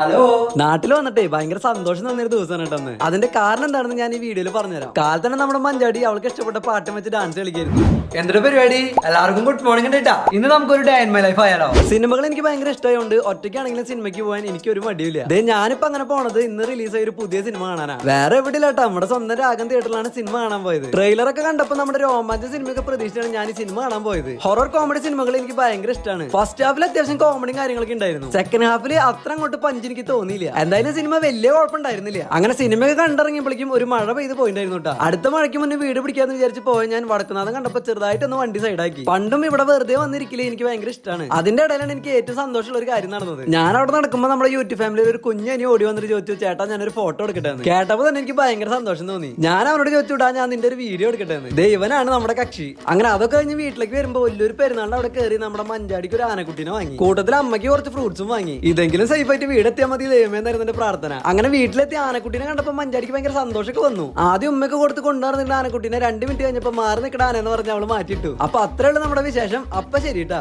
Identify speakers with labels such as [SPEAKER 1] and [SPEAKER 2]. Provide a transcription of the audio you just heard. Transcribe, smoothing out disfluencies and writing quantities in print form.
[SPEAKER 1] Hello.
[SPEAKER 2] നാട്ടിൽ വന്നിട്ടേ ഭയങ്കര സന്തോഷം തന്നൊരു ദിവസമാണ് കേട്ടെന്ന്. അതിന്റെ കാരണം എന്താണെന്ന് ഞാൻ ഈ വീഡിയോയിൽ പറഞ്ഞുതരാം. കാലത്ത് തന്നെ നമ്മുടെ മഞ്ചാടി അവൾക്ക് ഇഷ്ടപ്പെട്ട പാട്ടും വെച്ച് ഡാൻസ് കളിക്കായിരുന്നു.
[SPEAKER 1] എന്തൊരു പരിപാടി? എല്ലാവർക്കും ഗുഡ് മോർണിംഗ് ഉണ്ടാ. ഇന്ന് നമുക്കൊരു ഡേ ഇൻ മൈ ലൈഫ് ആയാലോ?
[SPEAKER 2] സിനിമകൾ എനിക്ക് ഭയങ്കര ഇഷ്ടമായതുകൊണ്ട് ഒറ്റയ്ക്കാണെങ്കിലും സിനിമയ്ക്ക് പോകാൻ എനിക്ക് ഒരു മടിയില്ല. ദേ ഞാനിപ്പോ അങ്ങനെ പോണത് ഇന്ന് റിലീസായ ഒരു പുതിയ സിനിമ കാണാനാ. വേറെ എവിടെയില്ല കേട്ടോ, നമ്മുടെ സ്വന്തം രാഗം തിയേറ്ററിലാണ് സിനിമ കാണാൻ പോയത്. ട്രെയിലറൊക്കെ കണ്ടപ്പോൾ നമ്മുടെ രോമാഞ്ച സിനിമയൊക്കെ പ്രതീക്ഷിച്ചാണ് ഞാൻ ഈ സിനിമ കാണാൻ പോയത്. ഹൊറർ കോമഡി സിനിമകൾ എനിക്ക് ഭയങ്കര ഇഷ്ടമാണ്. ഫസ്റ്റ് ഹാഫിൽ അത്യാവശ്യം കോമഡിയും കാര്യങ്ങളൊക്കെ ഉണ്ടായിരുന്നു. സെക്കൻഡ് ഹാഫിൽ അത്ര അങ്ങോട്ട് പഞ്ച് എനിക്ക് തോന്നിയില്ല. എന്തായാലും സിനിമ വലിയ കുഴപ്പമുണ്ടായിരുന്നില്ല. അങ്ങനെ സിനിമയൊക്കെ കണ്ടിറങ്ങിയപ്പോഴേക്കും ഒരു മഴ പെയ്ത് പോയിട്ടുണ്ടായിരുന്നു കേട്ടോ. അടുത്ത മഴയ്ക്ക് മുന്നേ വീട് പിടിക്കാന്ന് വിചാരിച്ച് പോയ ഞാൻ വടക്കുന്നാഥം കണ്ടപ്പോൾ ചെറുതായിട്ടൊന്ന് വണ്ടി സൈഡാക്കി. പണ്ടും ഇവിടെ വെറുതെ വന്നിരിക്കില്ലേ എനിക്ക് ഭയങ്കര ഇഷ്ടമാണ്. അതിന്റെ ഇടയിലാണ് എനിക്ക് ഏറ്റവും സന്തോഷമുള്ള ഒരു കാര്യം നടന്നത്. ഞാൻ അവിടെ നടക്കുമ്പോൾ നമ്മുടെ യൂട്യൂബ് ഫാമിലിയിൽ ഒരു കുഞ്ഞനി ഓടി വന്നിട്ട് ചോദിച്ചു, ചേട്ടാ ഞാനൊരു ഫോട്ടോ എടുക്കട്ടെ. കേട്ടപ്പോൾ തന്നെ എനിക്ക് ഭയങ്കര സന്തോഷം തോന്നി. ഞാൻ അവനോട് ചോദിച്ചുവിടാ, ഞാൻ നിന്റെ ഒരു വീഡിയോ എടുക്കട്ടെ. ദൈവനാണ് നമ്മുടെ കക്ഷി. അങ്ങനെ അതൊക്കെ കഴിഞ്ഞ് വീട്ടിലേക്ക് വരുമ്പോൾ വലിയൊരു പെരുന്നാളിന് അവിടെ കയറി നമ്മുടെ മഞ്ചാടിക്ക് ഒരു ആനക്കുട്ടീനെ വാങ്ങി. കൂട്ടത്തിൽ അമ്മയ്ക്ക് കുറച്ച് ഫ്രൂട്ട്സും വാങ്ങി. ഇതെങ്കിലും സേഫ് ആയിട്ട് വീടെത്തിയാൽ മതി ദൈവമേ എന്നായിരുന്നു എന്റെ പ്രാർത്ഥന. അങ്ങനെ വീട്ടിലെത്തി ആനക്കുട്ടീനെ കണ്ടപ്പോൾ മഞ്ചാടിക്ക് ഭയങ്കര സന്തോഷമൊക്കെ വന്നു. ആദ്യം ഉമ്മയൊക്കെ കൊടുത്ത് കൊണ്ടുവന്നിട്ട് ആനക്കുട്ടീനെ 2 മിനിറ്റ് കഴിഞ്ഞപ്പോൾ മാറി നിൽക്കണ ആനെന്ന് പറഞ്ഞ് അവള് മാറ്റിയിട്ടു. അപ്പൊ അത്രേ ഉള്ളൂ നമ്മുടെ വിശേഷം. അപ്പൊ ശരിട്ടാ.